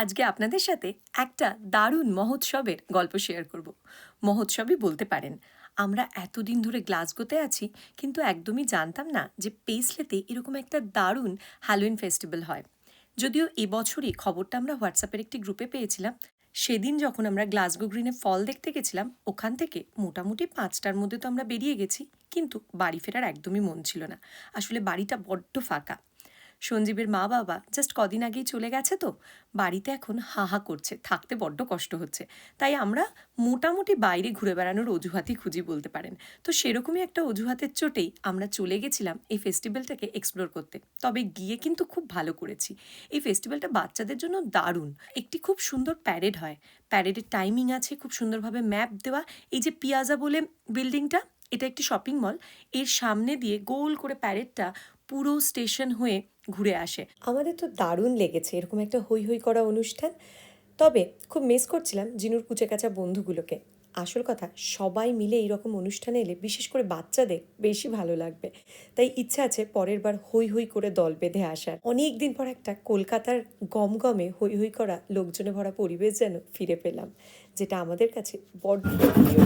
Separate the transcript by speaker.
Speaker 1: আজকে আপনাদের সাথে একটা দারুণ মহোৎসবের গল্প শেয়ার করব। মহোৎসবই বলতে পারেন। আমরা এতদিন ধরে গ্লাসগোতে আছি, কিন্তু একদমই জানতাম না যে পেইসলেতে এরকম একটা দারুণ হ্যালোইন ফেস্টিভ্যাল হয়। যদিও এবছরই খবরটা আমরা হোয়াটসঅ্যাপের একটি গ্রুপে পেয়েছিলাম। সেদিন যখন আমরা গ্লাসগো গ্রিনে ফল দেখতে গেছিলাম, ওখান থেকে মোটামুটি ৫টার মধ্যে তো আমরা বেরিয়ে গেছি, কিন্তু বাড়ি ফেরার একদমই মন ছিল না। আসলে বাড়িটা বড্ড ফাঁকা। সঞ্জীবের মা বাবা জাস্ট কদিন আগেই চলে গেছে, তো বাড়িতে এখন হা হা করছে, থাকতে বড্ড কষ্ট হচ্ছে। তাই আমরা মোটামুটি বাইরে ঘুরে বেড়ানোর অজুহাতই খুঁজি বলতে পারেন। তো সেরকমই একটা অজুহাতের চোটেই আমরা চলে গেছিলাম এই ফেস্টিভ্যালটাকে এক্সপ্লোর করতে। তবে গিয়ে কিন্তু খুব ভালো করেছি। এই ফেস্টিভ্যালটা বাচ্চাদের জন্য দারুণ। একটি খুব সুন্দর প্যারেড হয়, প্যারেডের টাইমিং আছে, খুব সুন্দরভাবে ম্যাপ দেওয়া। এই যে পিয়াজা বলে বিল্ডিংটা, এটা একটি শপিং মল। এর সামনে দিয়ে গোল করে প্যারেডটা পুরো স্টেশন হয়ে ঘুরে আসে। আমাদের তো দারুণ লেগেছে এরকম একটা হৈ হৈ করা অনুষ্ঠান। তবে খুব মিস করছিলাম জিনুর কুচেকাচা বন্ধুগুলোকে। আসল কথা, সবাই মিলে এইরকম অনুষ্ঠানে এলে বিশেষ করে বাচ্চাদের বেশি ভালো লাগবে। তাই ইচ্ছা আছে পরের বার হৈ হৈ করে দল বেঁধে আসার। অনেক দিন পর একটা কলকাতার গমগমে হৈ হৈ করা লোকজনে ভরা পরিবেশ যেন ফিরে পেলাম, যেটা আমাদের কাছে বড্ড প্রিয়।